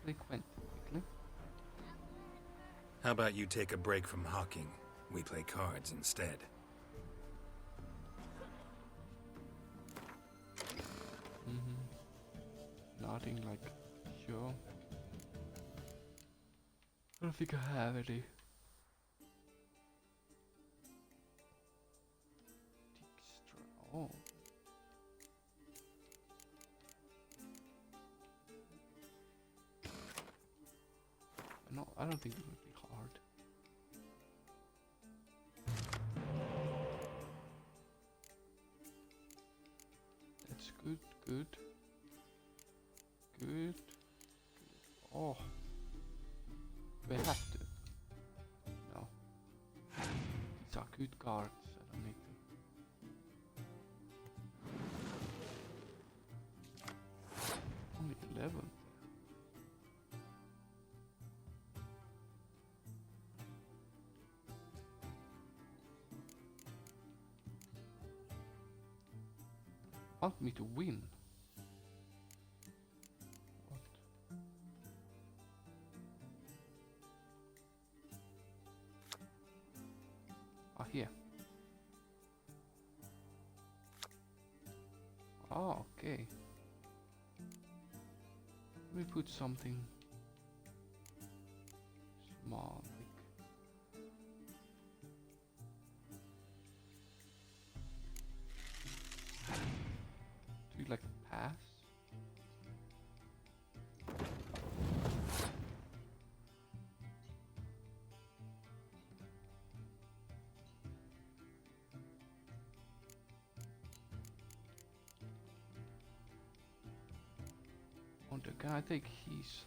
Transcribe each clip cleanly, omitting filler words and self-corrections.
play Gwent quickly. How about you take a break from hawking? We play cards instead. Nothing like sure. I don't think I have any. Dijkstra. Oh. No, I don't think it would be hard. That's good, good. Good. Oh. Do I have to? No. These are good cards. I don't need to. Only 11. Want me to win? What? Ah, here. Oh, okay. Let me put something small, like do you like pass? Can I take his?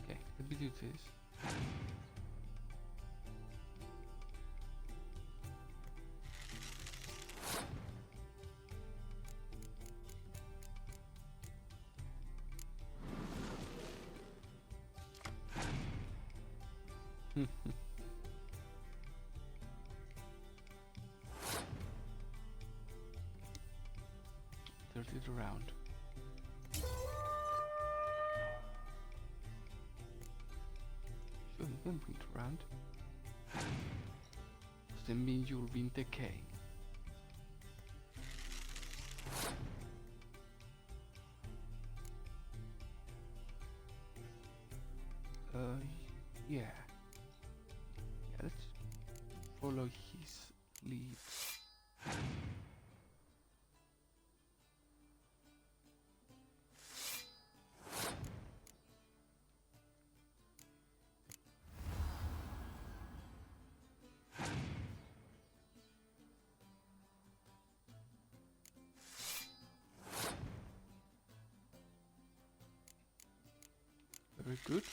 Okay, let me do this. It around. Sure, you can bring it around. Does that mean you'll be in decay? Yeah. Yeah, let's follow his lead. Very good.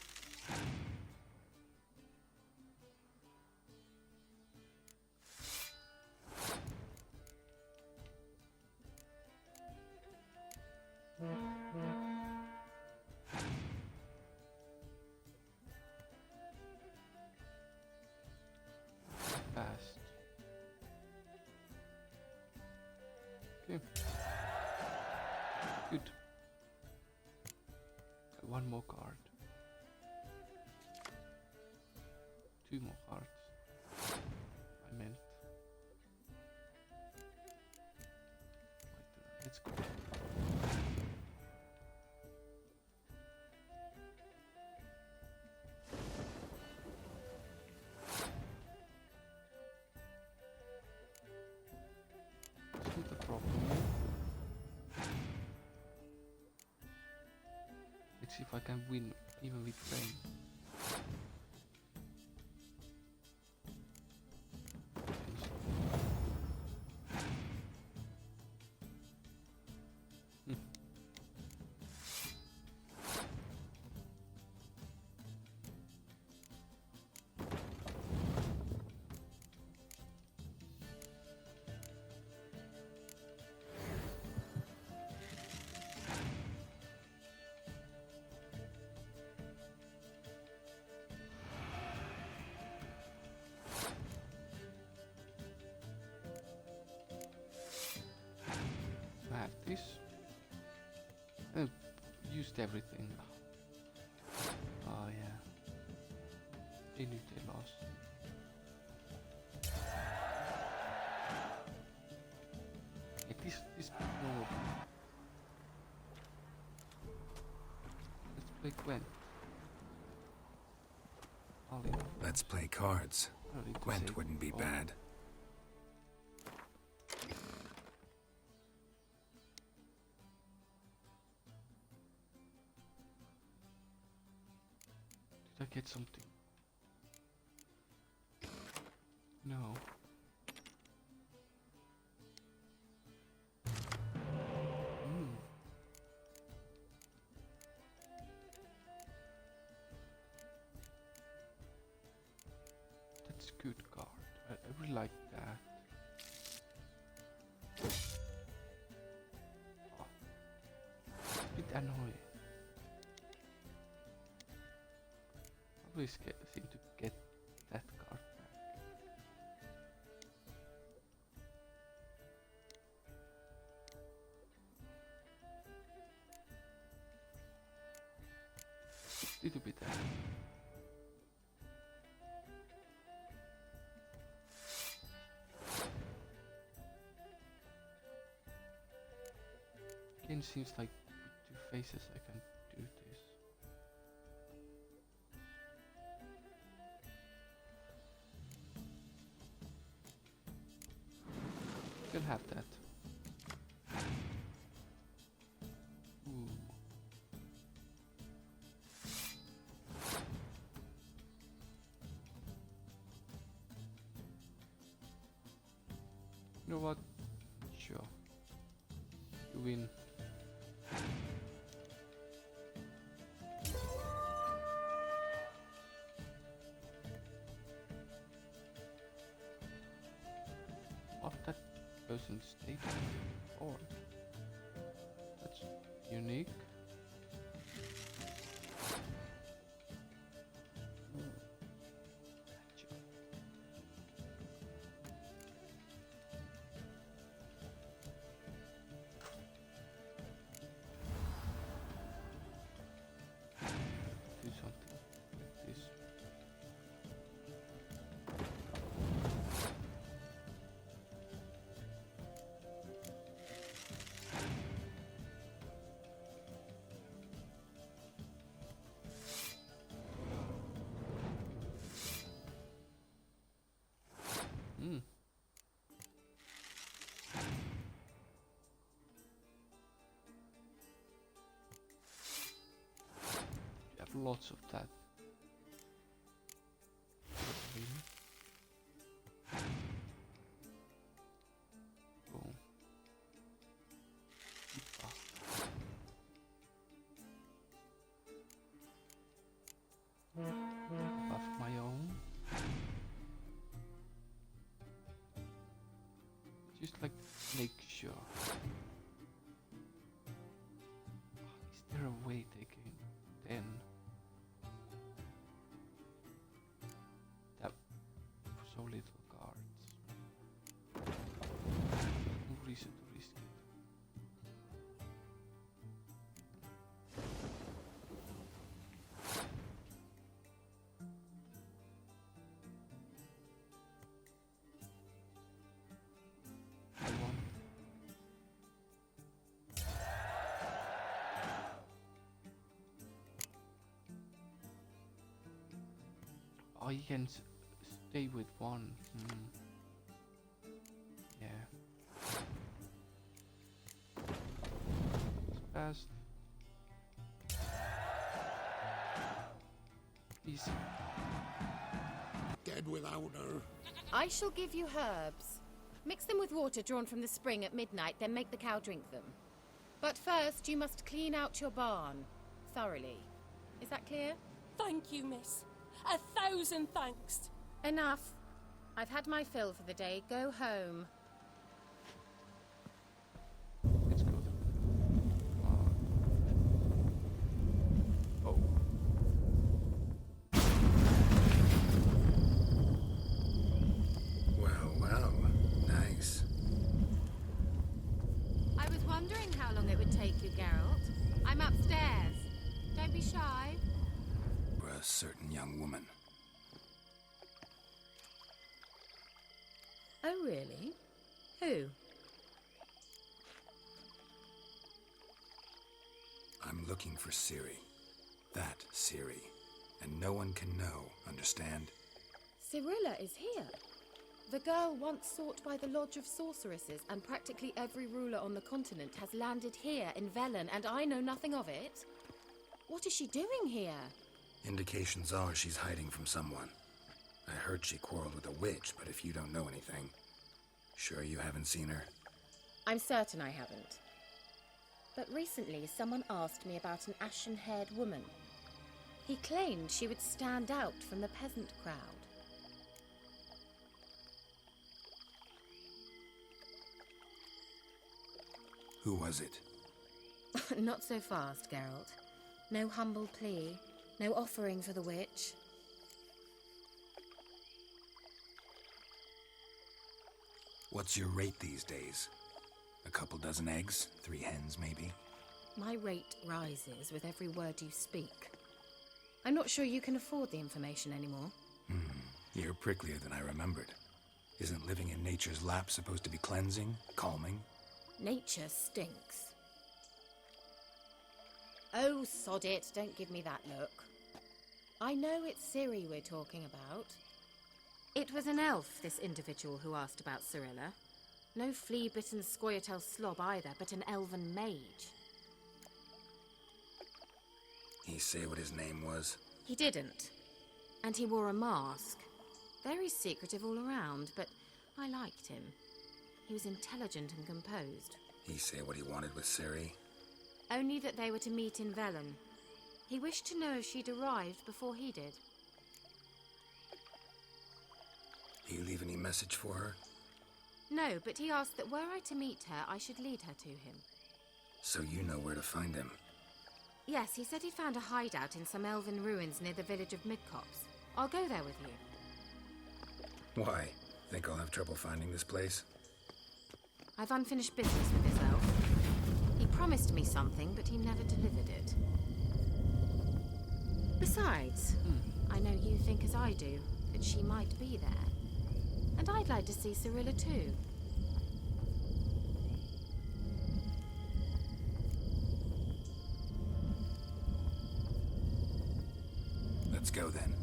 Fast. Okay. Good. One more card. Two more cards. I meant. Let's go. It's not a problem. Let's see if I can win even with rain. have this. I used everything. Oh yeah. They knew they lost. Yeah, this no. Let's play Gwent. Let's play cards. Gwent wouldn't be bad. Did I get something? No. That's a good card. I really like that. Oh. It's a bit annoying. I always seem to get that card back. Little bit annoying. Again, seems like with 2 faces I can do this. You can have that. Ooh. You know what? Sure. You win. Of that person stayed or that's unique. Do something like this. You have lots of that. Really? Boom. Ah. Above my own. Just like make sure. Is there a way they can then that for so little cards? No reason to risk it. I won. Oh, you can stay with one. Yeah. It's best. Easy. Dead without her. I shall give you herbs. Mix them with water drawn from the spring at midnight, then make the cow drink them. But first, you must clean out your barn thoroughly. Is that clear? Thank you, miss. 1,000 thanks. Enough. I've had my fill for the day. Go home. It's good. Oh. Well, well. Nice. I was wondering how long it would take you, Geralt? I'm upstairs. Don't be shy. For a certain young woman. Oh, really? Who? I'm looking for Ciri. That Ciri. And no one can know, understand? Cirilla is here. The girl once sought by the Lodge of Sorceresses, and practically every ruler on the continent has landed here in Velen, and I know nothing of it. What is she doing here? Indications are she's hiding from someone. I heard she quarreled with a witch, but if you don't know anything, sure you haven't seen her? I'm certain I haven't. But recently someone asked me about an ashen-haired woman. He claimed she would stand out from the peasant crowd. Who was it? Not so fast, Geralt. No humble plea, no offering for the witch. What's your rate these days? A couple dozen eggs? 3 hens, maybe? My rate rises with every word you speak. I'm not sure you can afford the information anymore. You're pricklier than I remembered. Isn't living in nature's lap supposed to be cleansing, calming? Nature stinks. Oh, sod it. Don't give me that look. I know it's Ciri we're talking about. It was an elf, this individual who asked about Cirilla. No flea-bitten Scoia'tael slob either, but an elven mage. He say what his name was? He didn't. And he wore a mask. Very secretive all around, but I liked him. He was intelligent and composed. He say what he wanted with Ciri? Only that they were to meet in Velen. He wished to know if she'd arrived before he did. He leave any message for her? No, but he asked that were I to meet her, I should lead her to him. So you know where to find him? Yes, he said he found a hideout in some elven ruins near the village of Midcopse. I'll go there with you. Why? Think I'll have trouble finding this place? I've unfinished business with this elf. He promised me something, but he never delivered it. Besides, I know you think as I do, that she might be there. And I'd like to see Cirilla too. Let's go then.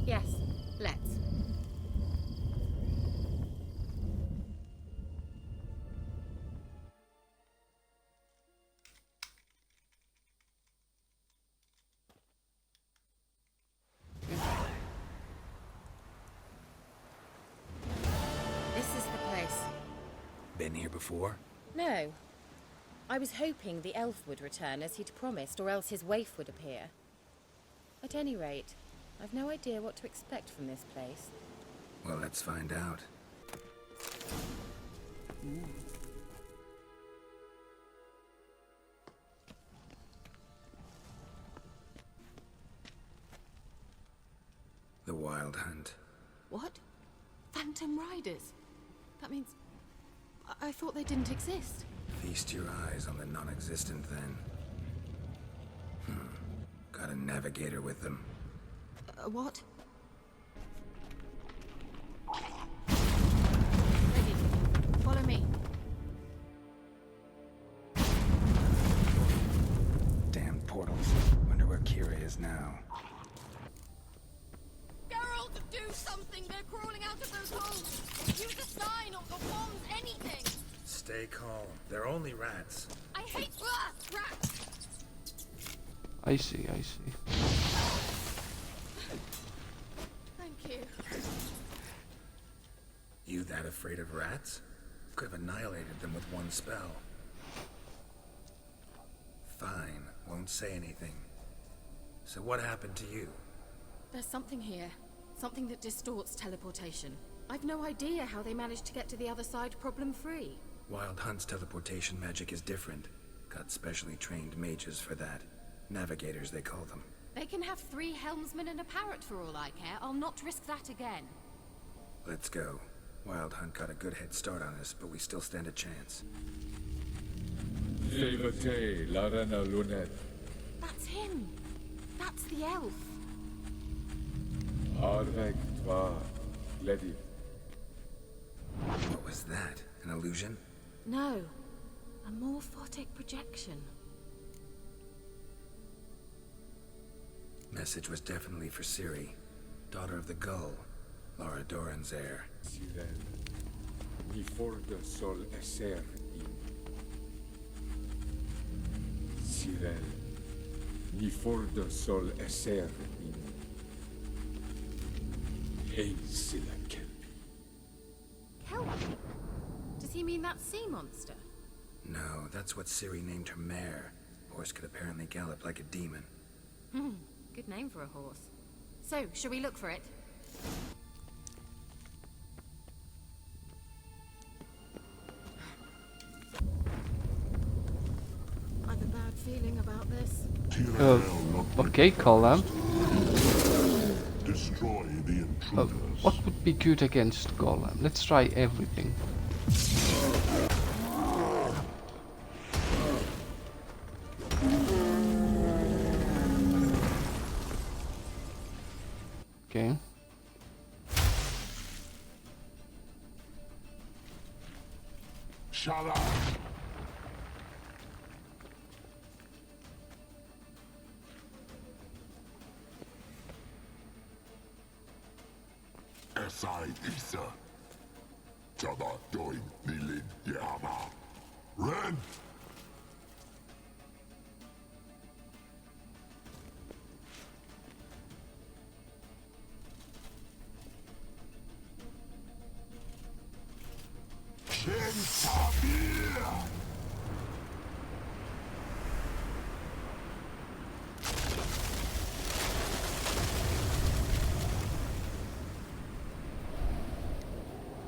Yes, let's. This is the place. Been here before? No. I was hoping the elf would return as he'd promised, or else his waif would appear. At any rate, I've no idea what to expect from this place. Well, let's find out. The Wild Hunt. What? Phantom Riders? That means... I thought they didn't exist. Feast your eyes on the non-existent, then. Got a navigator with them. What? Ready. Follow me. Damn portals. Wonder where Kira is now. Geralt, do something! They're crawling out of those holes! Use a sign or a wand, anything! Stay calm. They're only rats. I hate rats! I see, I see. Thank you. You that afraid of rats? Could have annihilated them with one spell. Fine, won't say anything. So what happened to you? There's something here. Something that distorts teleportation. I've no idea how they managed to get to the other side problem-free. Wild Hunt's teleportation magic is different. Got specially trained mages for that. Navigators, they call them. They can have 3 helmsmen and a parrot for all I care. I'll not risk that again. Let's go. Wild Hunt got a good head start on us, but we still stand a chance. Levate, Larena Lunet. That's him. That's the elf. Arvek Tva, Ledi. What was that? An illusion? No. A morphotic projection. Message was definitely for Ciri, daughter of the Gull, Laura Doran's heir. Sirel. Ni forda sol eser in. Sirel. Ni forda sol eser in. Ein sila kelpi. Kelpie? Does he mean that sea monster? No, that's what Ciri named her mare. Horse could apparently gallop like a demon. Good name for a horse. So, shall we look for it? I've a bad feeling about this. Okay, Colin. Destroy the intruders. What would be good against Golem? Let's try everything. Okay. Shut up! Esai Isa. Jada doin nilin yama. Ren!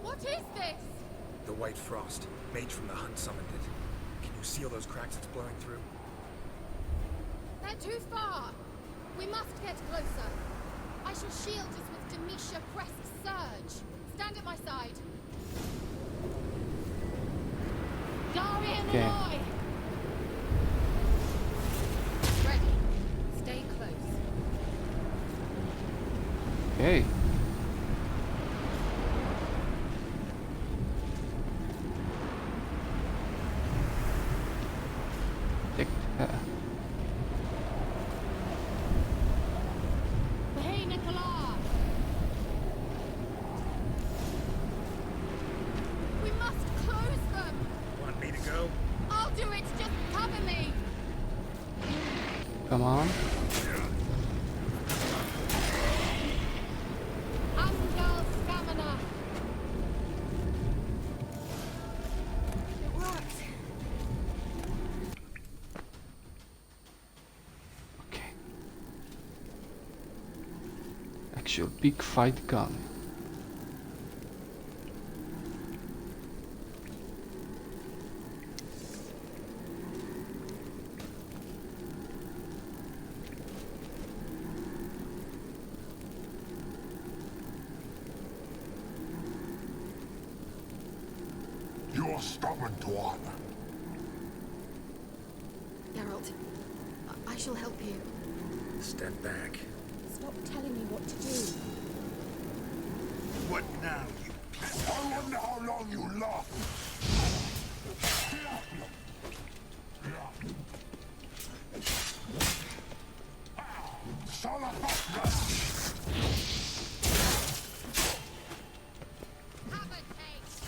What is this? The White Frost, mage from the Hunt summoned it. Can you seal those cracks it's blowing through? They're too far. We must get closer. I shall shield us with Demetia Crest Surge. Stand at my side. Darian Okay. Aloy! Ready. Stay close. Okay. Hey, Nicola! We must close them! Want me to go? I'll do it, just cover me! Come on. Angal Stamina! It worked! Okay. Actual big fight gun. You're stubborn, Tuan. Geralt, I shall help you. Step back. Stop telling me what to do. What now, you piece? I wonder how long you last. Salafaka! Have a taste!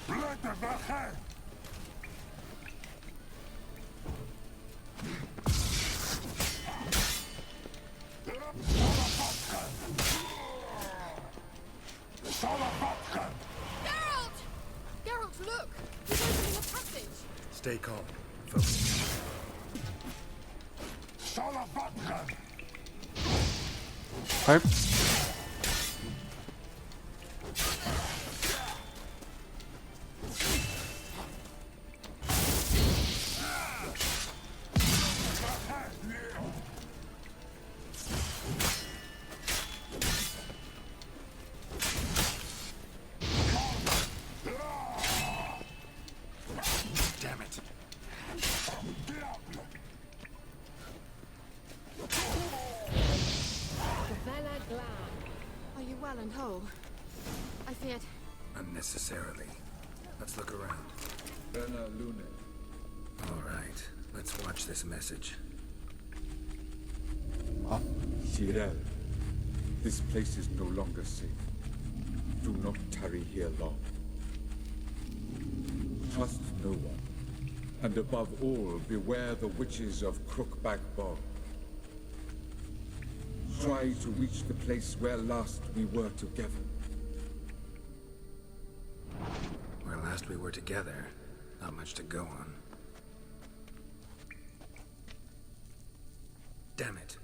Blöde Wache! Salafaka! Geralt! Geralt, look! He's opening a passage! Stay calm. Focus. Salafaka! Pipe. Are you well and whole? I feared... Unnecessarily. Let's look around. Bella Lune. All right, let's watch this message. Cyril, this place is no longer safe. Do not tarry here long. Trust no one. And above all, beware the witches of Crookback Bog. Try to reach the place where last we were together. Where last we were together, not much to go on. Damn it.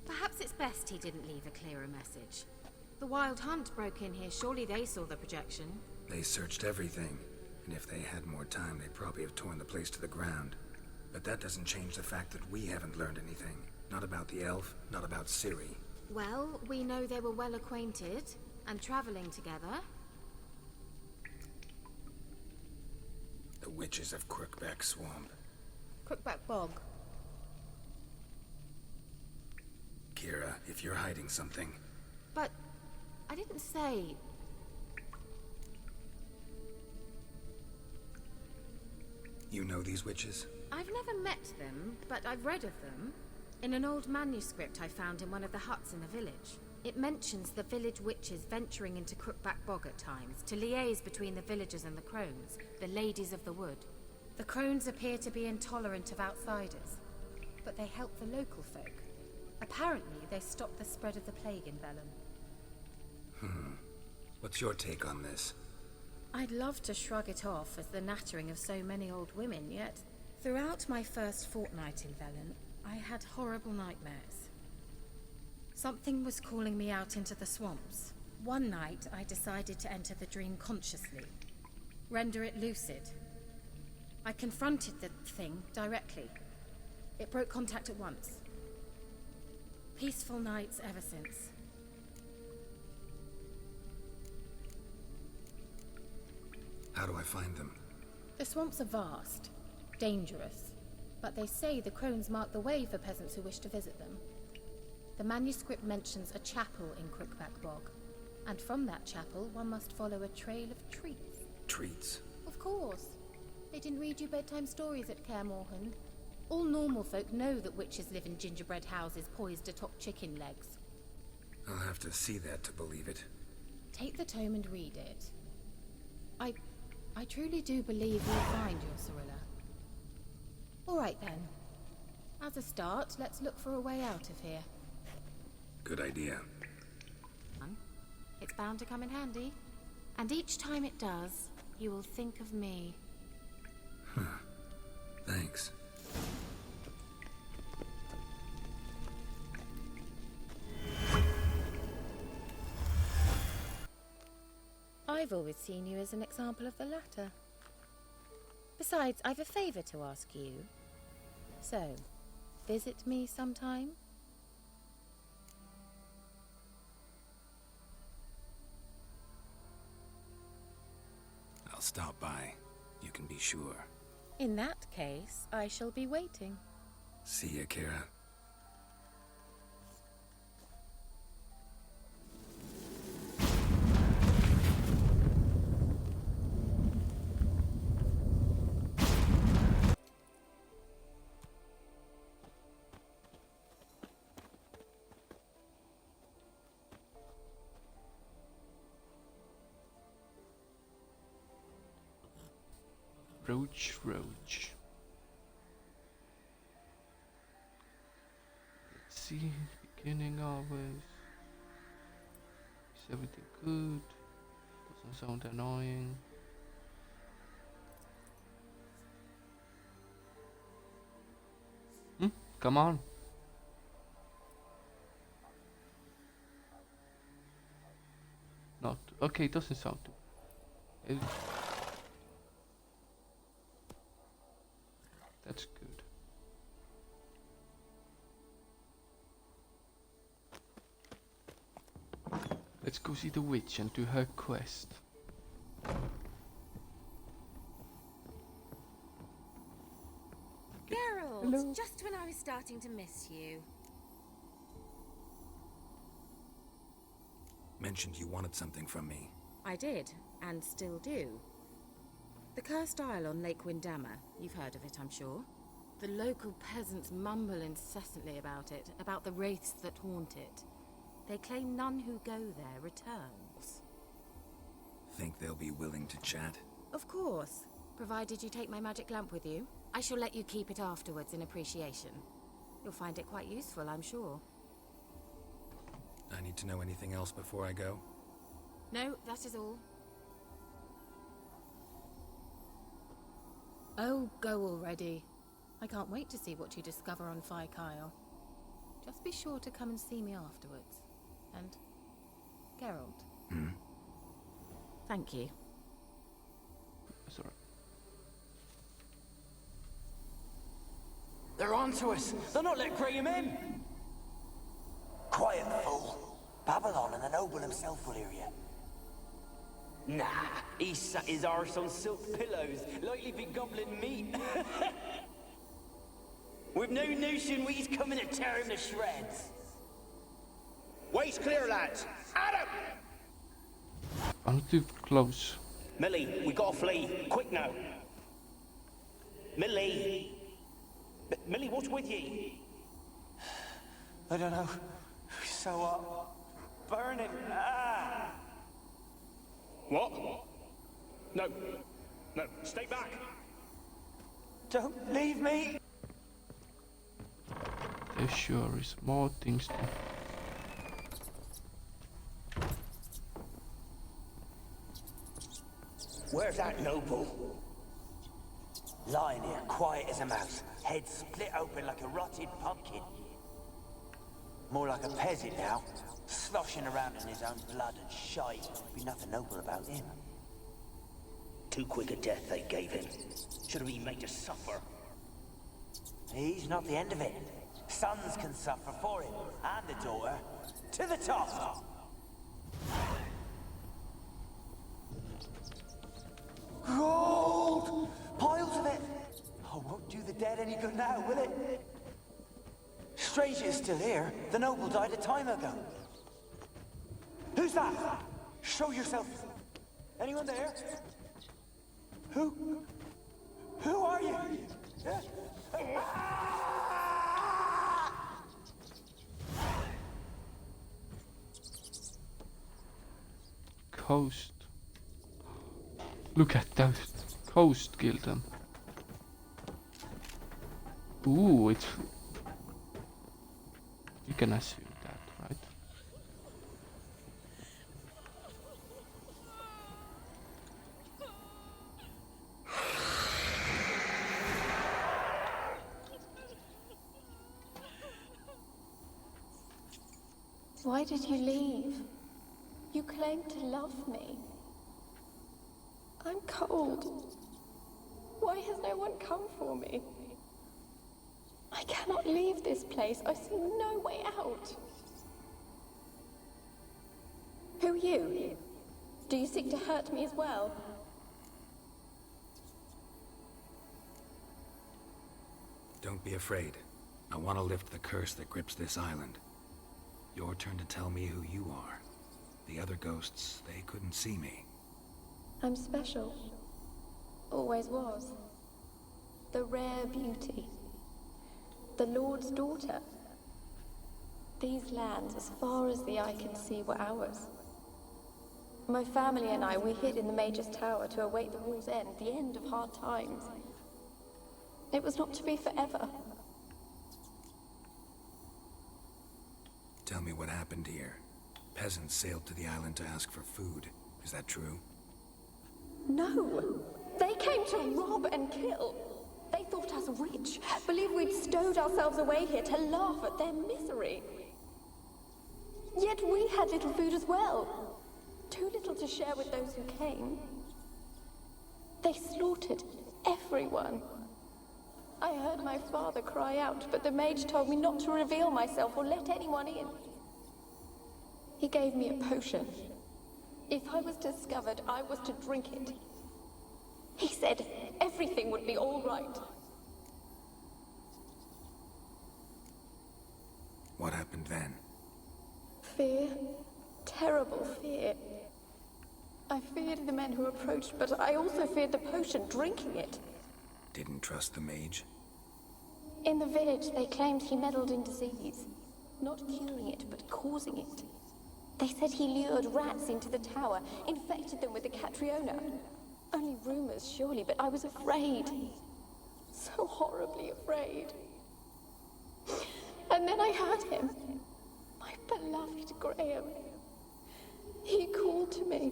Perhaps it's best he didn't leave a clearer message. The Wild Hunt broke in here. Surely they saw the projection. They searched everything, and if they had more time, they'd probably have torn the place to the ground. But that doesn't change the fact that we haven't learned anything. Not about the elf, not about Ciri. Well, we know they were well acquainted and traveling together. The witches of Crookback Swamp. Crookback Bog. Kira, if you're hiding something... But I didn't say... You know these witches? I've never met them, but I've read of them. In an old manuscript I found in one of the huts in the village. It mentions the village witches venturing into Crookback Bog at times to liaise between the villagers and the crones, the ladies of the wood. The crones appear to be intolerant of outsiders, but they help the local folk. Apparently, they stop the spread of the plague in Vellum. What's your take on this? I'd love to shrug it off as the nattering of so many old women, yet throughout my first fortnight in Vellum, I had horrible nightmares. Something was calling me out into the swamps. One night, I decided to enter the dream consciously, render it lucid. I confronted the thing directly. It broke contact at once. Peaceful nights ever since. How do I find them? The swamps are vast, dangerous, but they say the crones mark the way for peasants who wish to visit them. The manuscript mentions a chapel in Crookback Bog, and from that chapel one must follow a trail of treats. Treats? Of course. They didn't read you bedtime stories at Kaer Morhen. All normal folk know that witches live in gingerbread houses poised atop chicken legs. I'll have to see that to believe it. Take the tome and read it. I truly do believe you'll find your Cyrilla. All right then. As a start, let's look for a way out of here. Good idea. It's bound to come in handy. And each time it does, you will think of me. Thanks. I've always seen you as an example of the latter. Besides, I've a favor to ask you. So, visit me sometime? I'll stop by. You can be sure. In that case, I shall be waiting. See ya, Kira. Roach. Let's see, beginning always. Is everything good? Doesn't sound annoying. Come on. Not okay, it doesn't sound too. That's good. Let's go see the witch and do her quest. Geralt, just when I was starting to miss you. mentioned you wanted something from me. I did, and still do. The Cursed Isle on Lake Windammer. You've heard of it, I'm sure. The local peasants mumble incessantly about it, about the wraiths that haunt it. They claim none who go there returns. Think they'll be willing to chat? Of course, provided you take my magic lamp with you. I shall let you keep it afterwards in appreciation. You'll find it quite useful, I'm sure. I need to know anything else before I go? No, that is all. Oh, go already. I can't wait to see what you discover on Phi Kyle. Just be sure to come and see me afterwards. And Geralt. Thank you. Sorry. They're on to us. They're not letting Graham in. Quiet, fool. Babylon and the noble himself will hear you. Nah, he sat his arse on silk pillows, likely be gobbling meat. We've no notion we's coming to tear him to shreds. Waist clear, lads. Adam! I'm too close. Millie, we gotta flee. Quick now. Millie! Millie, what's with ye? I don't know. So, burning. Ah! What? No. No, stay back. Don't leave me! There sure is more things to... Where's that noble? Lying here, quiet as a mouse, head split open like a rotted pumpkin. More like a peasant now, sloshing around in his own blood and shite. Be nothing noble about him. Too quick a death they gave him. Should have been made to suffer. He's not the end of it. Sons can suffer for him, and the daughter. To the top! Gold! Piles of it! Oh, won't do the dead any good now, will it? Strange it's still here. The noble died a time ago. Who's that? Show yourself. Anyone there? Who? Who are you? Coast. Look at those. Coast killed them. Ooh, it's... You can assume that, right? Why did you leave? You claimed to love me. I'm cold. Why has no one come for me? I cannot leave this place. I see no way out. Who are you? Do you seek to hurt me as well? Don't be afraid. I want to lift the curse that grips this island. Your turn to tell me who you are. The other ghosts, they couldn't see me. I'm special. Always was. The rare beauty. The Lord's daughter. These lands, as far as the eye could see, were ours. My family and I, we hid in the Major's Tower to await the war's end, the end of hard times. It was not to be forever. Tell me what happened here. Peasants sailed to the island to ask for food. Is that true? No! They came to rob and kill. They thought us rich, believed we'd stowed ourselves away here to laugh at their misery. Yet we had little food as well. Too little to share with those who came. They slaughtered everyone. I heard my father cry out, but the mage told me not to reveal myself or let anyone in. He gave me a potion. If I was discovered, I was to drink it. He said everything would be all right. What happened then? Fear, terrible fear. I feared the men who approached, but I also feared the potion, drinking it. Didn't trust the mage? In the village, they claimed he meddled in disease. Not curing it, but causing it. They said he lured rats into the tower, infected them with the Catriona. Only rumors, surely, but I was afraid. So horribly afraid. And then I heard him. My beloved Graham. He called to me.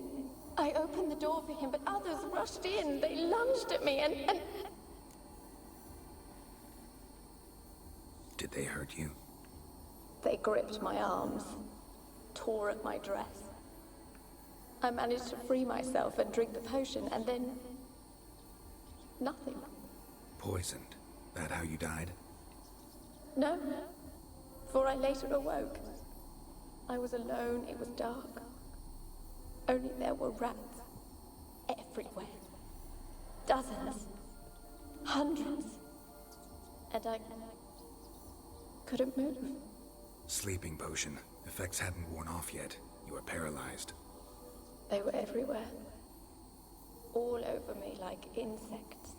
I opened the door for him, but others rushed in. They lunged at me and... Did they hurt you? They gripped my arms, tore at my dress. I managed to free myself and drink the potion, and then... nothing. Poisoned? That how you died? No, for I later awoke. I was alone, it was dark. Only there were rats. Everywhere. Dozens. Hundreds. And I couldn't move. Sleeping potion. Effects hadn't worn off yet. You were paralyzed. They were everywhere. All over me like insects.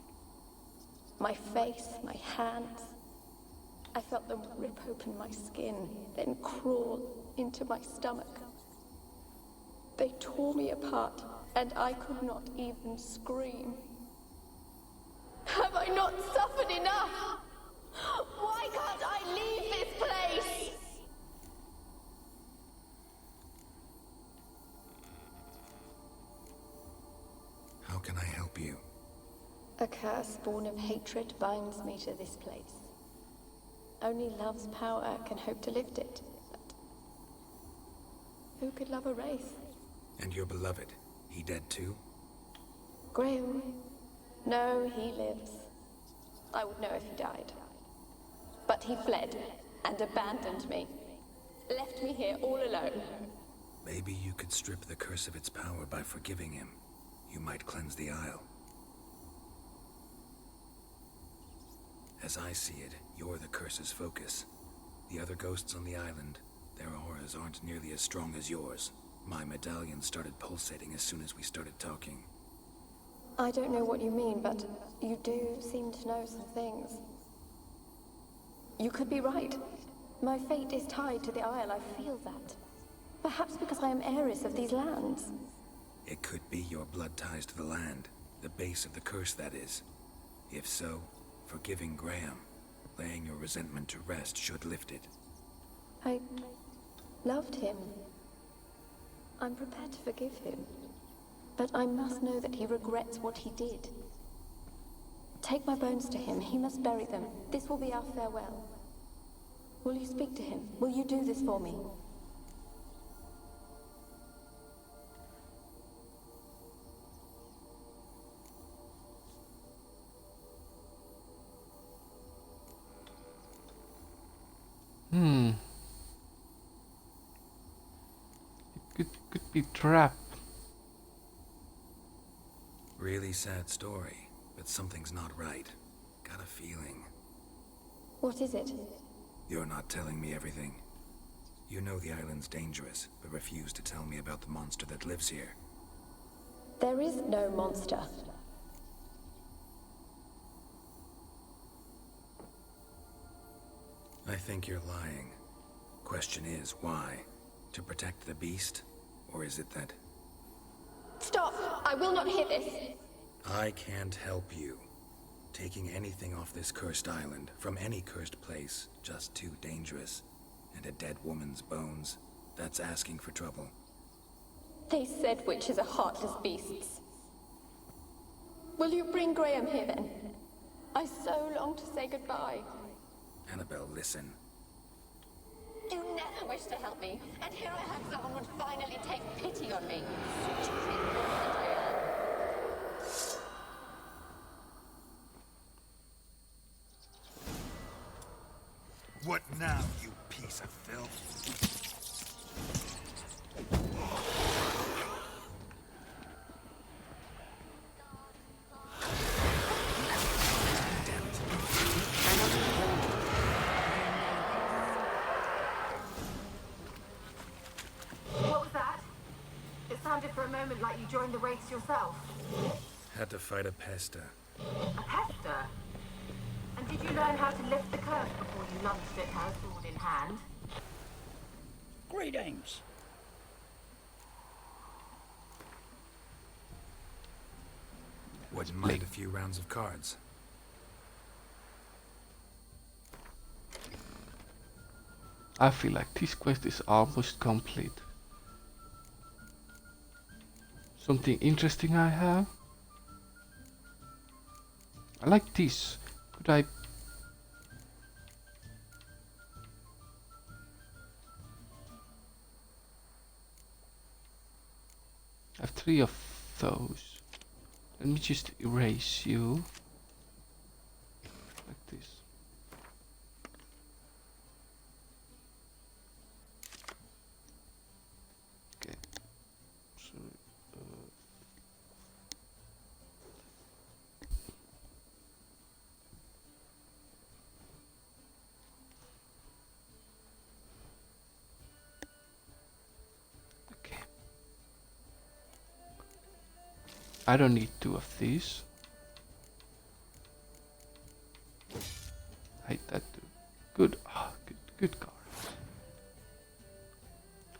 My face, my hands. I felt them rip open my skin, then crawl into my stomach. They tore me apart, and I could not even scream. Have I not suffered enough? Why can't I leave this place? How can I help you? A curse born of hatred binds me to this place. Only love's power can hope to lift it. But who could love a race? And your beloved, he dead too? Graham? No, he lives. I would know if he died. But he fled and abandoned me. Left me here all alone. Maybe you could strip the curse of its power by forgiving him. You might cleanse the Isle. As I see it, you're the curse's focus. The other ghosts on the island, their auras aren't nearly as strong as yours. My medallion started pulsating as soon as we started talking. I don't know what you mean, but you do seem to know some things. You could be right. My fate is tied to the Isle, I feel that. Perhaps because I am heiress of these lands. It could be your blood ties to the land, the base of the curse, that is. If so, forgiving Graham, laying your resentment to rest should lift it. I loved him. I'm prepared to forgive him. But I must know that he regrets what he did. Take my bones to him. He must bury them. This will be our farewell. Will you speak to him? Will you do this for me? It could be trap. Really sad story, but something's not right. Got a feeling. What is it? You're not telling me everything. You know the island's dangerous, but refuse to tell me about the monster that lives here. There is no monster. I think you're lying. Question is, why? To protect the beast? Or is it that... Stop! I will not hear this! I can't help you. Taking anything off this cursed island, from any cursed place, just too dangerous. And a dead woman's bones, that's asking for trouble. They said witches are heartless beasts. Will you bring Graham here then? I so long to say goodbye. Annabelle, listen. You never wished to help me, and here I have someone would finally take pity on me. What now, you piece of filth? What was that? sounded for a moment like you joined the wraiths yourself. Had to fight a pesta. A pester? And did you learn how to lift the curse before you lunged at her, sword in hand? Greetings. Wouldn't mind a few rounds of cards. I feel like this quest is almost complete. Something interesting I have? I like this. Could I... I have 3 of those. Let me just erase you. Like this. Okay. So, okay. I don't need 2 of these. I hate that too. Good. Ah, good cards.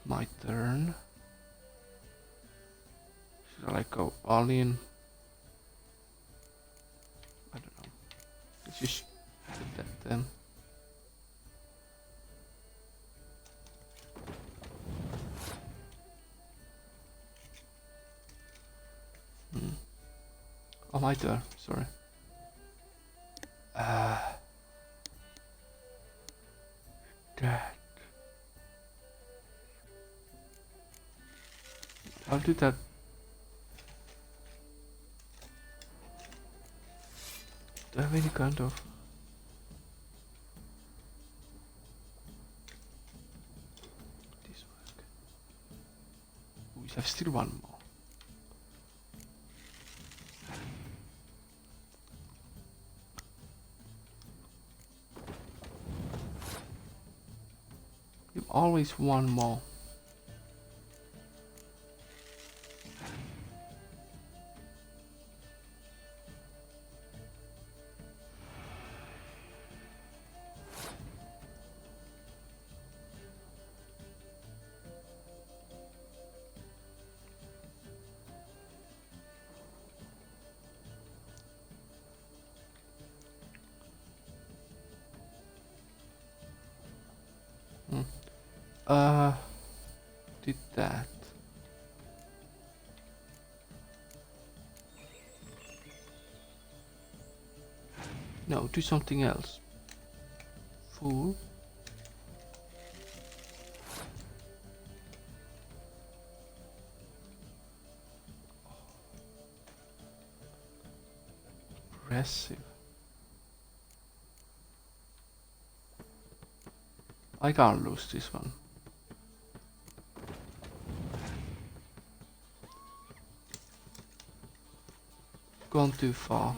My turn. Shall I go all in? I don't know. Let's just put that then. Oh, my turn. Sorry. That. I'll do that. Do I have any kind of... This work. We have still one more. You have always one more. Did that. No, do something else. Fool. Impressive. I can't lose this one. Gone too far.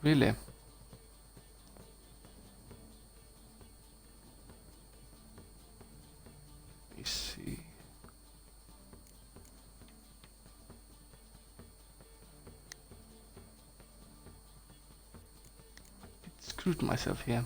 Really? Let's see. Screwed myself here.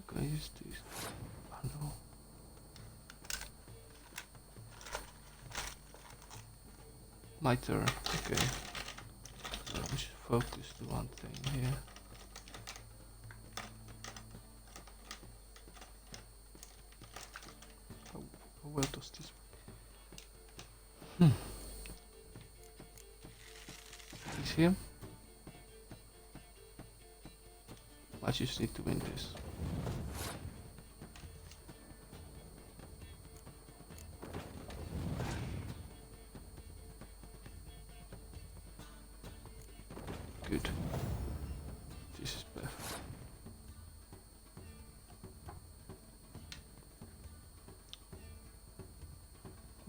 Can I use this? Oh no. My turn. Okay. So I should focus to one thing here. How well does this work? He's here. I just need to win this. good. This is perfect.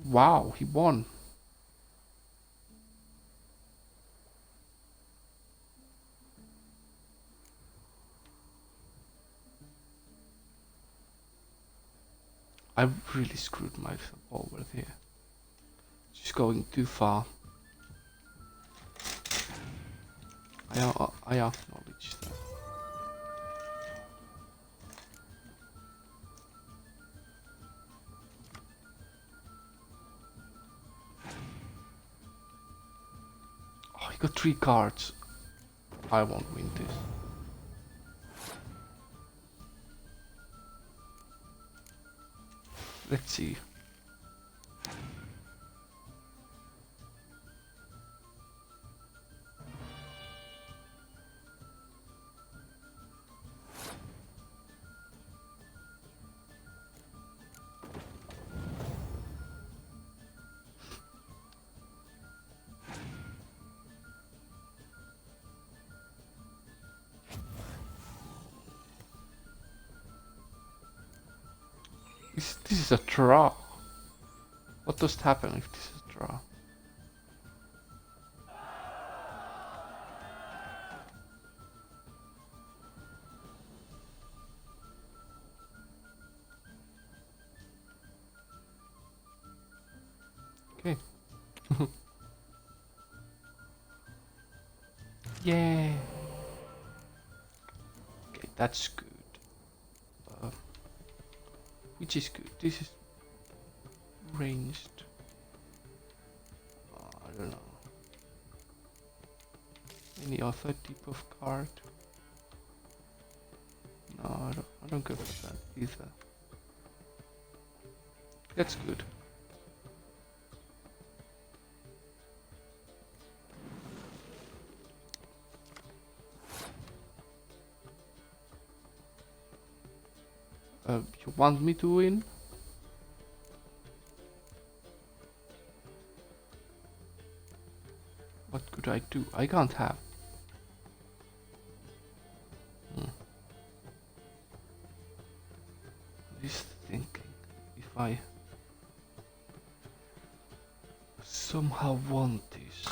Wow, he won. I really screwed myself over here. Just going too far. I acknowledge that. Oh, he got 3 cards. I won't win this. Let's see. This is a draw. What does happen if this is a draw? Okay. Yeah. Okay, that's good. Which is good. This is ranged. I don't know. Any other type of card? No, I don't go for that either. That's good. You want me to win? What could I do? I can't have. Just thinking if I somehow want this.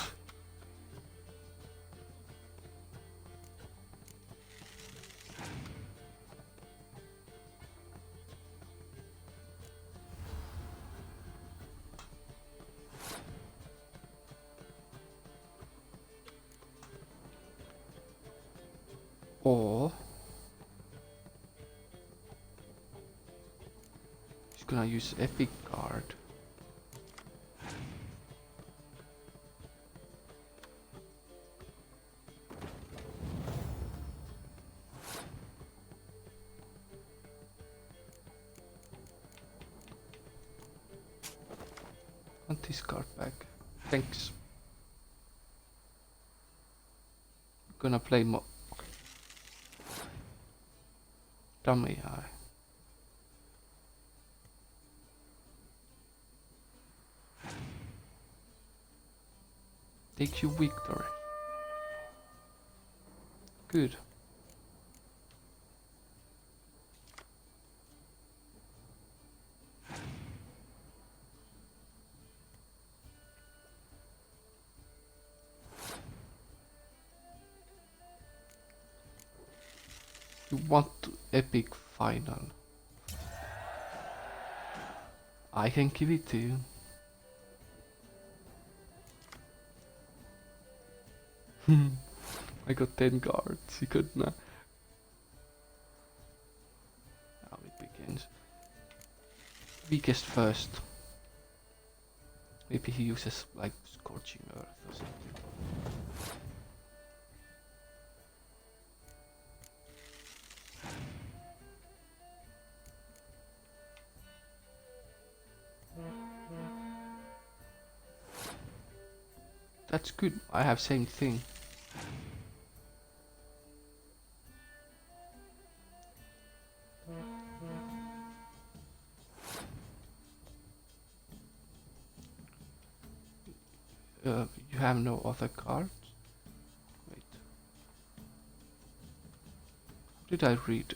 Or he's gonna use epic card. Want this card back. Thanks. Gonna play more. Dummy eye. Take you victory. Good. You want to epic final? I can give it to you. I got 10 cards. He could not. Now it begins. Weakest first. Maybe he uses like Scorching Earth or something. That's good. I have same thing. You have no other cards? Wait. Did I read?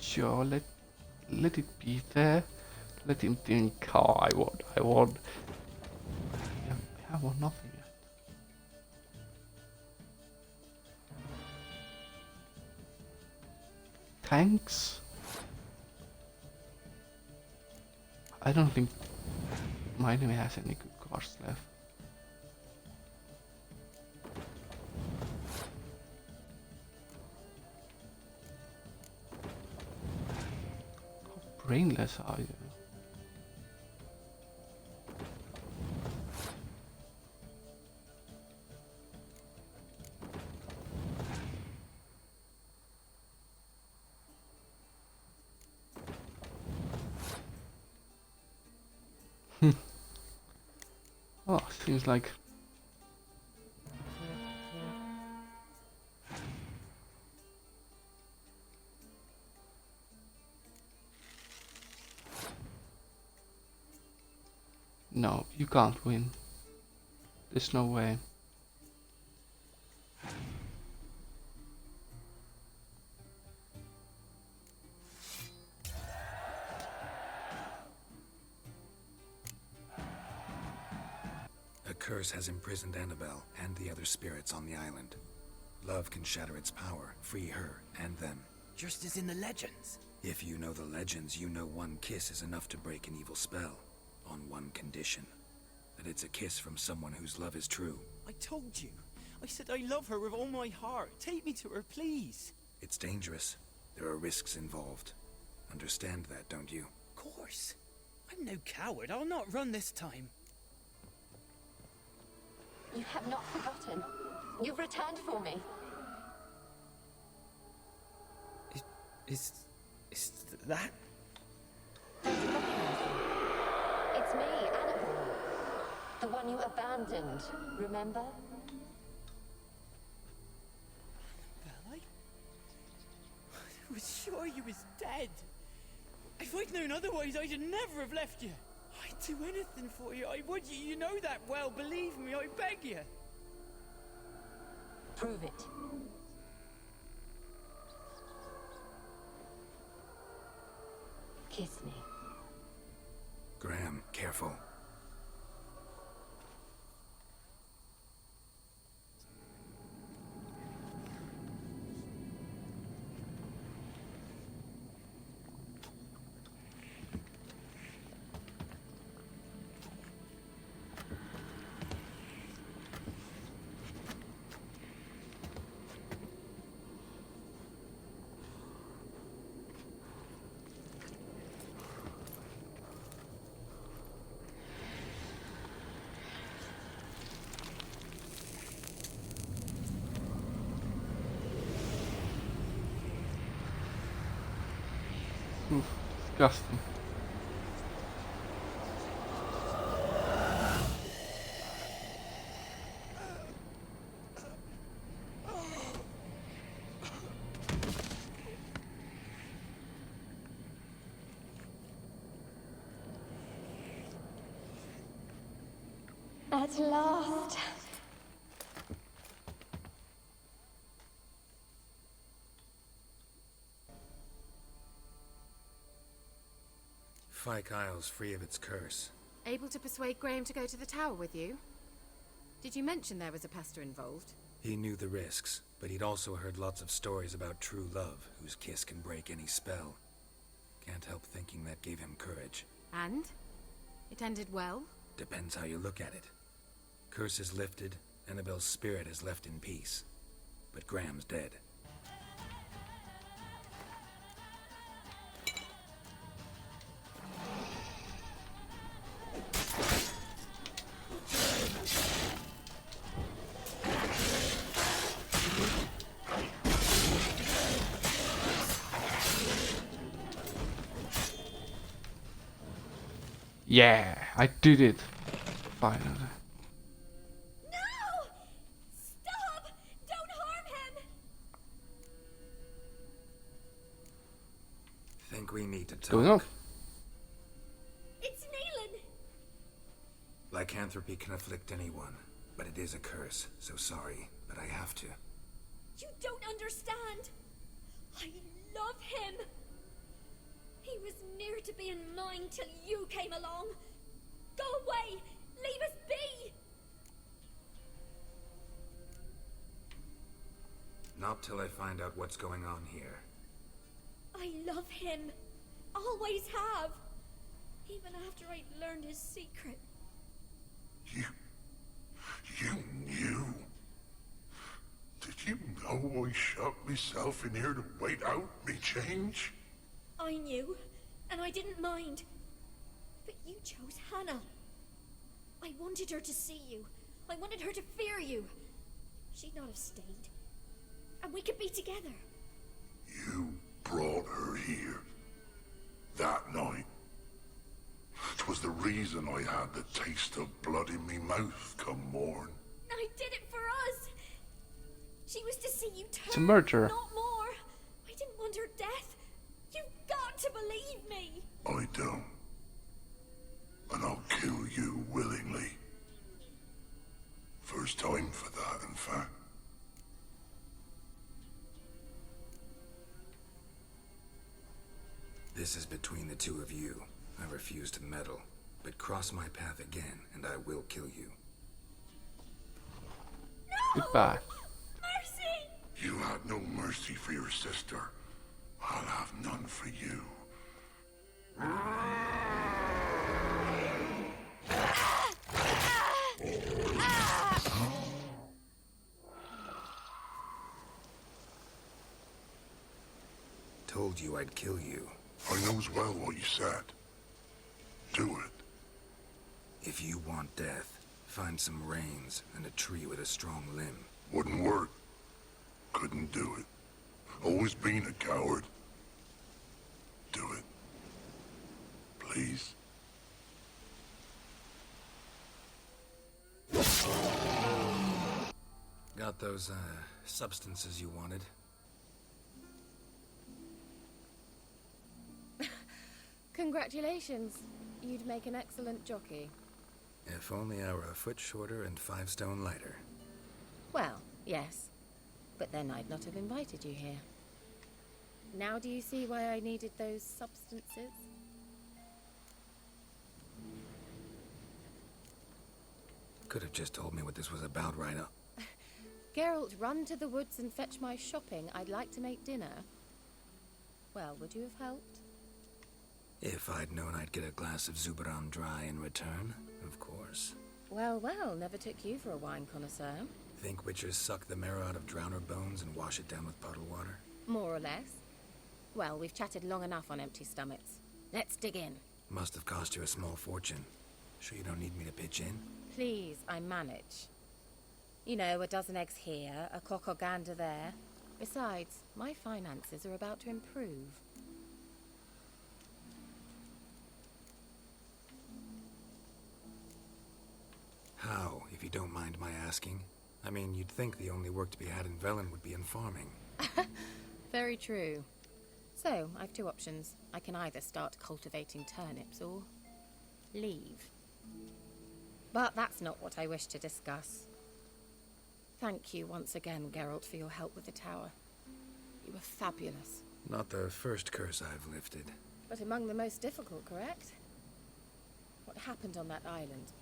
Sure, let it be there. Let him think. Oh, I want. Yeah, I want nothing yet. Thanks. I don't think my enemy has any good cards left. How brainless are you? Oh, seems like no, you can't win. There's no way. A curse has imprisoned Annabelle and the other spirits on the island. Love can shatter its power, free her and them. Just as in the legends. If you know the legends, you know one kiss is enough to break an evil spell. On one condition. That it's a kiss from someone whose love is true. I told you. I said I love her with all my heart. Take me to her, please. It's dangerous. There are risks involved. Understand that, don't you? Of course. I'm no coward. I'll not run this time. You have not forgotten. You've returned for me. Is that? Don't you recognize me? It's me, Annabelle. The one you abandoned, remember? Well, I was sure you was dead. If I'd known otherwise, I'd never have left you. I'd do anything for you. I would. You know that well. Believe me, I beg you. Prove it. Kiss me. Graham, careful. Oof, disgusting. At last. Fyke Isle's free of its curse. Able to persuade Graham to go to the tower with you? Did you mention there was a pester involved? He knew the risks, but he'd also heard lots of stories about true love, whose kiss can break any spell. Can't help thinking that gave him courage. And? It ended well? Depends how you look at it. Curse is lifted, Annabelle's spirit is left in peace. But Graham's dead. Yeah, I did it. Finally. No! Stop! think we need to What's going on? talk. It's Neelan! Lycanthropy can afflict anyone, but it is a curse, so sorry, but I have to. You don't understand. I love him. He was near to being mine till you came along. Go away! Leave us be! Not till I find out what's going on here. I love him. Always have. Even after I'd learned his secret. You knew? Did you know I shut myself in here to wait out me change? I knew, and I didn't mind. But you chose Hannah. I wanted her to see you. I wanted her to fear you. She'd not have stayed. And we could be together. You brought her here. That night. 'Twas the reason I had the taste of blood in me mouth come morn. I did it for us. She was to see you turn. It's a murder. Not more. I didn't want her death. You've got to believe me. I don't. And I'll kill you willingly. First time for that, in fact. This is between the two of you. I refuse to meddle, but cross my path again, and I will kill you. No! Goodbye. Mercy! You had no mercy for your sister. I'll have none for you. Told you I'd kill you. I knows well what you said. Do it. If you want death, find some reins and a tree with a strong limb. Wouldn't work. Couldn't do it. Always been a coward. Do it. Please. Got those, substances you wanted? Congratulations. You'd make an excellent jockey. If only I were a foot shorter and 5 stone lighter. Well, yes. But then I'd not have invited you here. Now do you see why I needed those substances? Could have just told me what this was about right up. Geralt, run to the woods and fetch my shopping. I'd like to make dinner. Well, would you have helped? If I'd known I'd get a glass of Zubaram dry in return, of course. Well, well, never took you for a wine connoisseur. Think witchers suck the marrow out of drowner bones and wash it down with puddle water? More or less. Well, we've chatted long enough on empty stomachs. Let's dig in. Must have cost you a small fortune. Sure you don't need me to pitch in? Please, I manage. You know, a dozen eggs here, a cock or gander there. Besides, my finances are about to improve. How, if you don't mind my asking? I mean, you'd think the only work to be had in Velen would be in farming. Very true. So, I've two options. I can either start cultivating turnips or leave. But that's not what I wish to discuss. Thank you once again, Geralt, for your help with the tower. You were fabulous. Not the first curse I've lifted. But among the most difficult, correct? What happened on that island?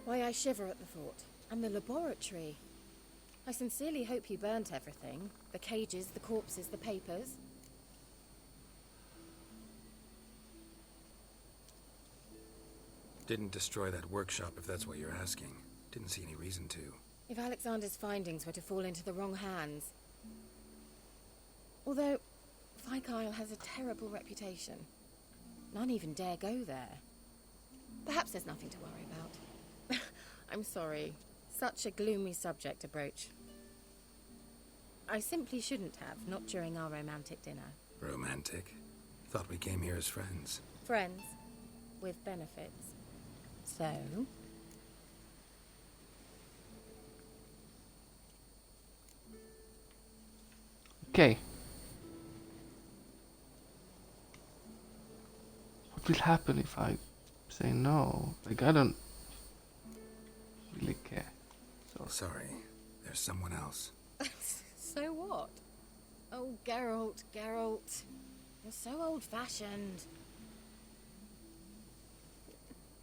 Why, I shiver at the thought. And the laboratory. I sincerely hope you burnt everything. The cages, the corpses, the papers. Didn't destroy that workshop, if that's what you're asking. Didn't see any reason to. If Alexander's findings were to fall into the wrong hands. Although, Vikyle has a terrible reputation. None even dare go there. Perhaps there's nothing to worry about. I'm sorry. Such a gloomy subject to broach. I simply shouldn't have, not during our romantic dinner. Romantic? Thought we came here as friends. Friends. With benefits. So? Okay. what will happen if I say no? Like, I don't really care. So Sorry, there's someone else. So what? Oh, Geralt, Geralt. You're so old-fashioned.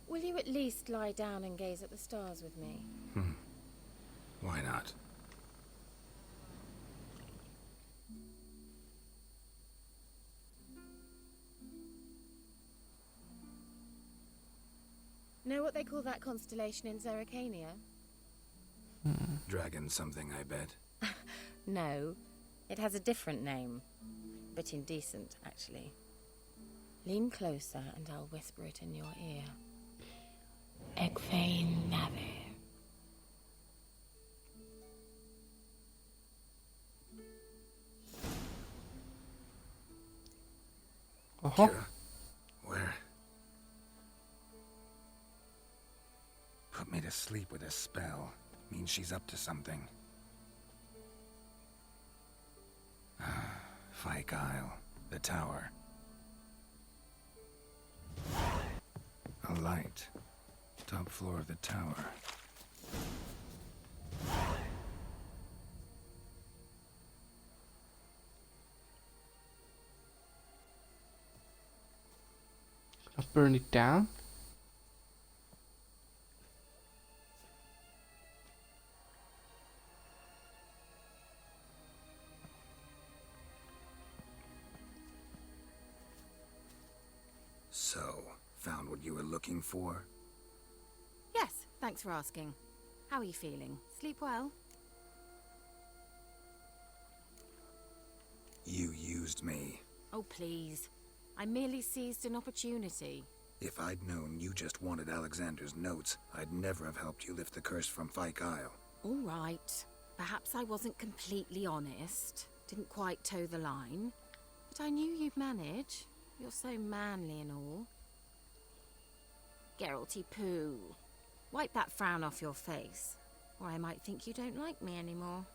Will you at least lie down and gaze at the stars with me? Why not? Know what they call that constellation in Zerrikania? Dragon something, I bet. No, it has a different name. Bit indecent, actually. Lean closer and I'll whisper it in your ear. Egfain Nave. Kira, where? Put me to sleep with a spell. Means she's up to something. Fyke Isle, the tower. A light. Top floor of the tower. I'll burn it down. So, found what you were looking for? Yes, thanks for asking. How are you feeling? Sleep well? You used me. Oh, please. I merely seized an opportunity. If I'd known you just wanted Alexander's notes, I'd never have helped you lift the curse from Fyke Isle. All right. Perhaps I wasn't completely honest. Didn't quite toe the line. But I knew you'd manage. You're so manly and all. Geralty poo. Wipe that frown off your face, or I might think you don't like me anymore.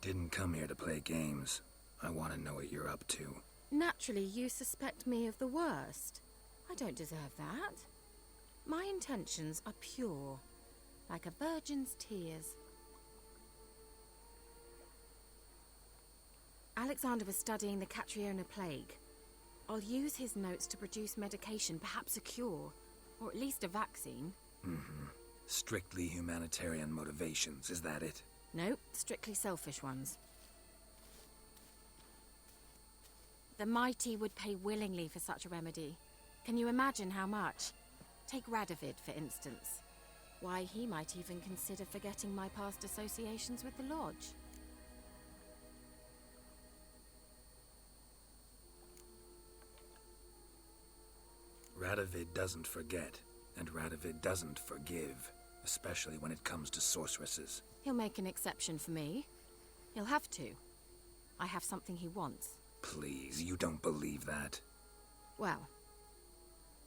Didn't come here to play games. I want to know what you're up to. Naturally, you suspect me of the worst. I don't deserve that. My intentions are pure, like a virgin's tears. Alexander was studying the Catriona plague. I'll use his notes to produce medication, perhaps a cure, or at least a vaccine. Strictly humanitarian motivations, is that it? Nope, strictly selfish ones. The mighty would pay willingly for such a remedy. Can you imagine how much? Take Radovid, for instance. Why, he might even consider forgetting my past associations with the Lodge. Radovid doesn't forget, and Radovid doesn't forgive, especially when it comes to sorceresses. He'll make an exception for me. He'll have to. I have something he wants. Please, you don't believe that. Well,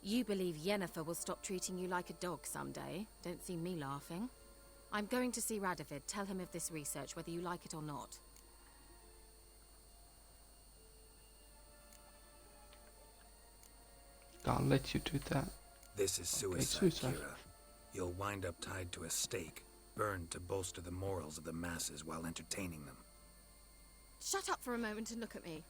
you believe Yennefer will stop treating you like a dog someday. Don't see me laughing. I'm going to see Radovid. Tell him of this research, whether you like it or not. Can't let you do that. This is suicide, Kira. You'll wind up tied to a stake, burned to bolster the morals of the masses while entertaining them. Shut up for a moment and look at me.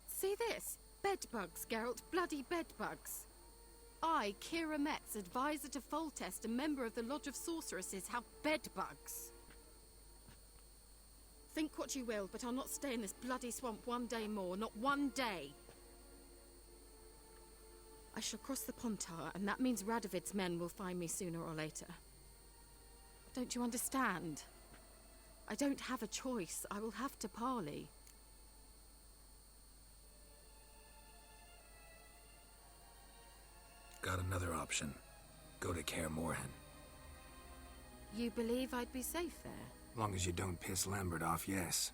See this? Bedbugs, Geralt. Bloody bedbugs. I, Kira Metz, advisor to Foltest, a member of the Lodge of Sorceresses, have bedbugs. Think what you will, but I'll not stay in this bloody swamp one day more. Not one day. I shall cross the Pontar, and that means Radovid's men will find me sooner or later. Don't you understand? I don't have a choice. I will have to parley. Got another option. Go to Kaer Morhen. You believe I'd be safe there? Long as you don't piss Lambert off, yes.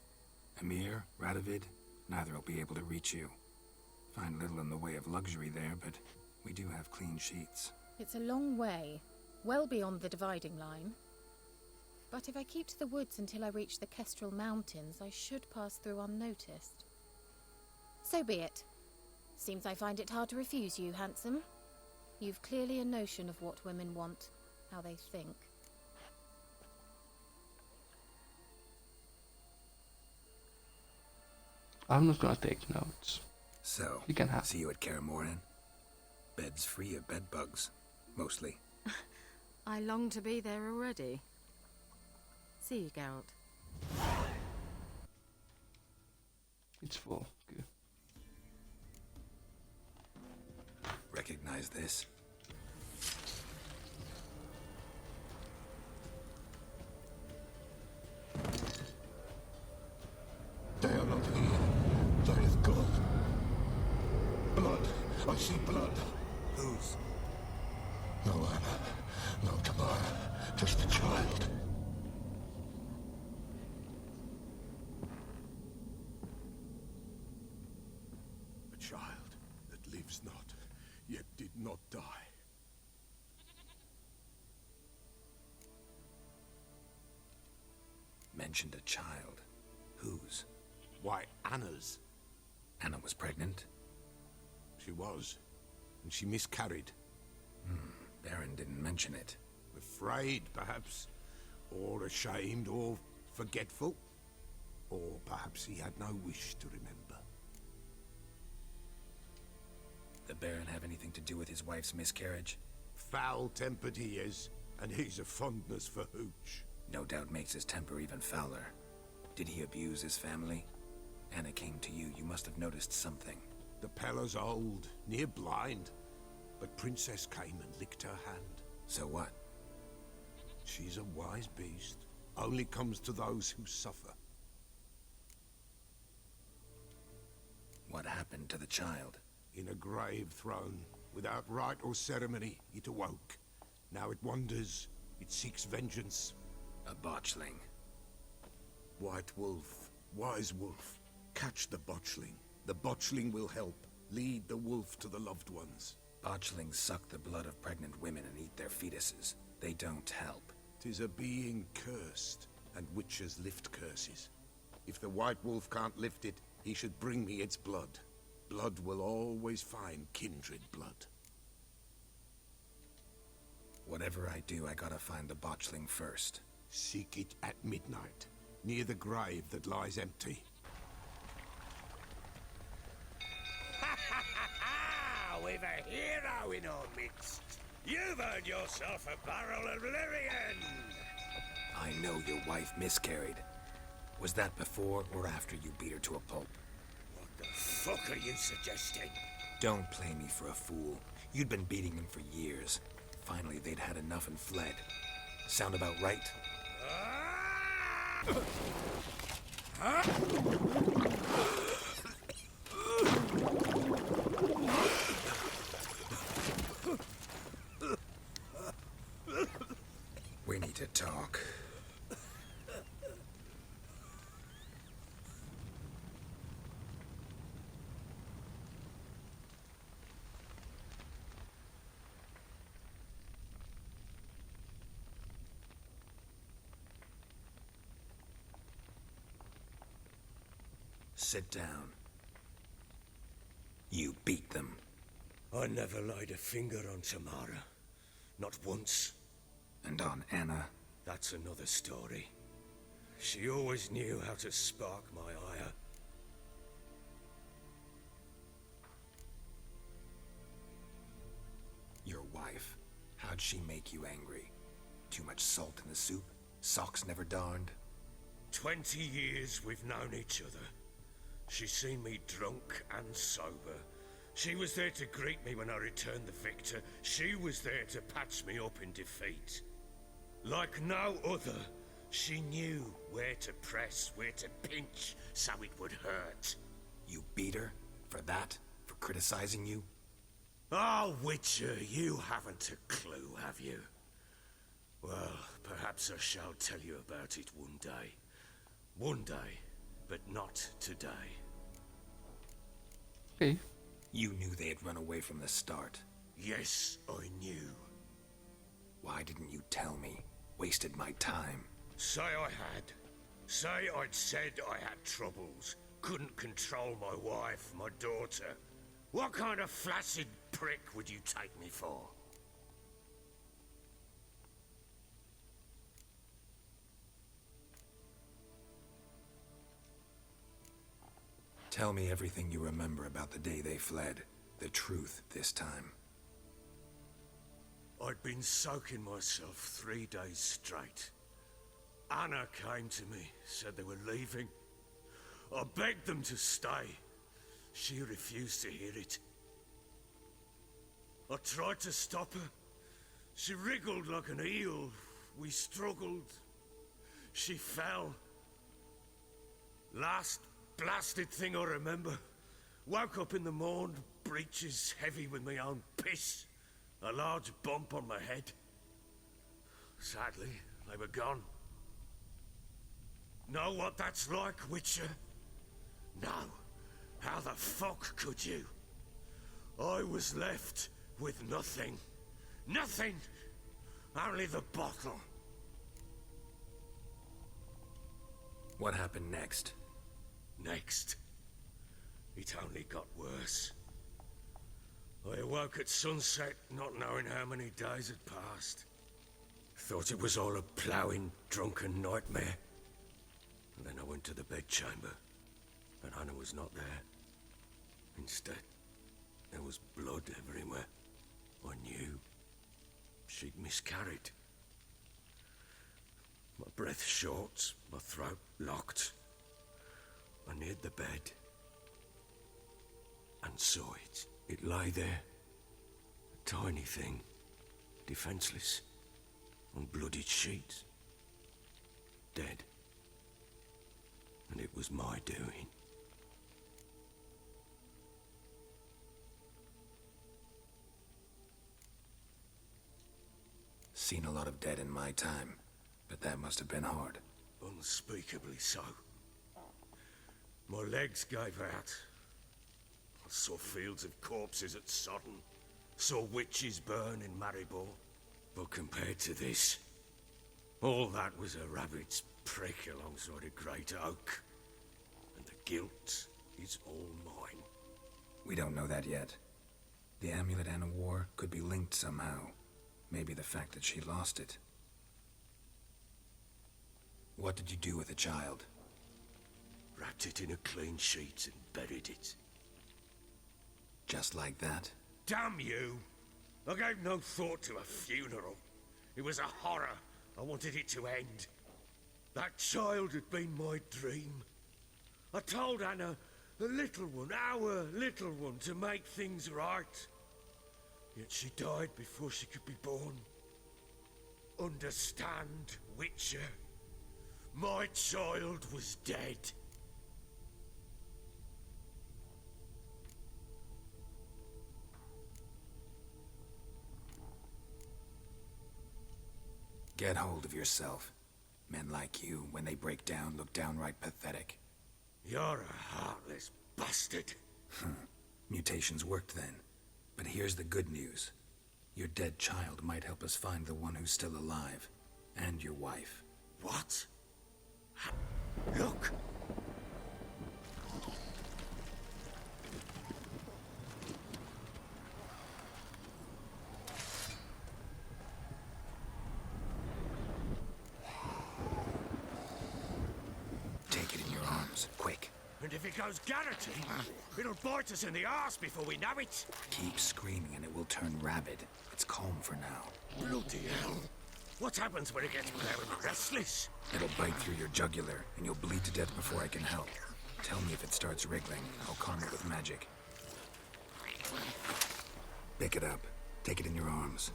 Emir, Radovid, neither will be able to reach you. Find little in the way of luxury there, but we do have clean sheets. It's a long way, well beyond the dividing line. But if I keep to the woods until I reach the Kestrel Mountains, I should pass through unnoticed. So be it. Seems I find it hard to refuse you, handsome. You've clearly a notion of what women want, how they think. I'm not gonna take notes. So, You can have. see you at Karamoran? Beds free of bed bugs, mostly. I long to be there already. See you, Geralt. It's full. Good. Recognize this? They are not here. There is God. Blood. I see blood. Whose? No Anna. No Tamara. Just a child. A child that lives not, yet did not die. Mentioned a child. Whose? Why, Anna's. Anna was pregnant? She was, and she miscarried. Baron didn't mention it. Afraid, perhaps, or ashamed, or forgetful. Or perhaps he had no wish to remember. The Baron have anything to do with his wife's miscarriage? Foul-tempered he is, and he's a fondness for hooch. No doubt makes his temper even fouler. Did he abuse his family? Anna came to you. You must have noticed something. The Pella's old, near blind, but Princess came and licked her hand. So what? She's a wise beast. Only comes to those who suffer. What happened to the child? In a grave thrown, without rite or ceremony, it awoke. Now it wanders, it seeks vengeance. A botchling. White wolf, wise wolf, catch the botchling. The botchling will help, lead the wolf to the loved ones. Botchlings suck the blood of pregnant women and eat their fetuses. They don't help. 'Tis a being cursed, and witches lift curses. If the white wolf can't lift it, he should bring me its blood. Blood will always find kindred blood. Whatever I do, I gotta find the botchling first. Seek it at midnight, near the grave that lies empty. We've a hero in our midst. You've earned yourself a barrel of Lyrian. I know your wife miscarried. Was that before or after you beat her to a pulp? What the fuck are you suggesting? Don't play me for a fool. You'd been beating them for years. Finally, they'd had enough and fled. Sound about right? We need to talk. Sit down. You beat them. I never laid a finger on Tamara. Not once. And on Anna? That's another story. She always knew how to spark my ire. Your wife. How'd she make you angry? Too much salt in the soup? Socks never darned? 20 years we've known each other. She's seen me drunk and sober. She was there to greet me when I returned the victor. She was there to patch me up in defeat. Like no other, she knew where to press, where to pinch, so it would hurt. You beat her? For that? For criticizing you? Oh, Witcher, you haven't a clue, have you? Well, perhaps I shall tell you about it one day. One day, but not today. Okay. You knew they had run away from the start. Yes, I knew. Why didn't you tell me? Wasted my time. Say I had. Say I'd said I had troubles. Couldn't control my wife, my daughter. What kind of flaccid prick would you take me for? Tell me everything you remember about the day they fled. The truth this time. I'd been soaking myself 3 days straight. Anna came to me, said they were leaving. I begged them to stay. She refused to hear it. I tried to stop her. She wriggled like an eel. We struggled. She fell. Last blasted thing I remember. Woke up in the morn, breeches heavy with my own piss. A large bump on my head. Sadly, they were gone. Know what that's like, Witcher? No. How the fuck could you? I was left with nothing. Nothing! Only the bottle. What happened next? Next. It only got worse. I awoke at sunset, not knowing how many days had passed. Thought it was all a ploughing, drunken nightmare. And then I went to the bedchamber, and Anna was not there. Instead, there was blood everywhere. I knew she'd miscarried. My breath short, my throat locked. I neared the bed and saw it. It lay there, a tiny thing, defenseless, on bloodied sheets, dead. And it was my doing. Seen a lot of dead in my time, but that must have been hard. Unspeakably so. My legs gave out. I saw fields of corpses at Sodden. Saw witches burn in Maribor. But compared to this, all that was a rabbit's prick alongside a great oak. And the guilt is all mine. We don't know that yet. The amulet Anna wore could be linked somehow. Maybe the fact that she lost it. What did you do with the child? Wrapped it in a clean sheet and buried it. Just like that? Damn you! I gave no thought to a funeral. It was a horror. I wanted it to end. That child had been my dream. I told Anna, the little one, our little one, to make things right. Yet she died before she could be born. Understand, Witcher? My child was dead. Get hold of yourself. Men like you, when they break down, look downright pathetic. You're a heartless bastard. Mutations worked then. But here's the good news. Your dead child might help us find the one who's still alive. And your wife. What? Look! Take it in your arms, quick. And if it goes garroting, it'll bite us in the arse before we know it. Keep screaming and it will turn rabid. It's calm for now. Bloody hell. What happens when it gets very restless? It'll bite through your jugular, and you'll bleed to death before I can help. Tell me if it starts wriggling. I'll calm it with magic. Pick it up. Take it in your arms.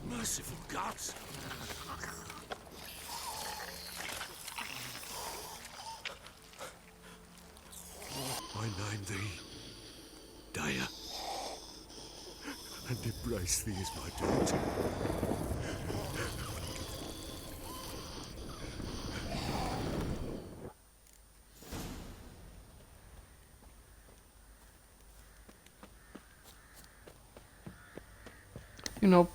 Merciful gods! I name thee Daya, and embrace thee as my daughter. you know,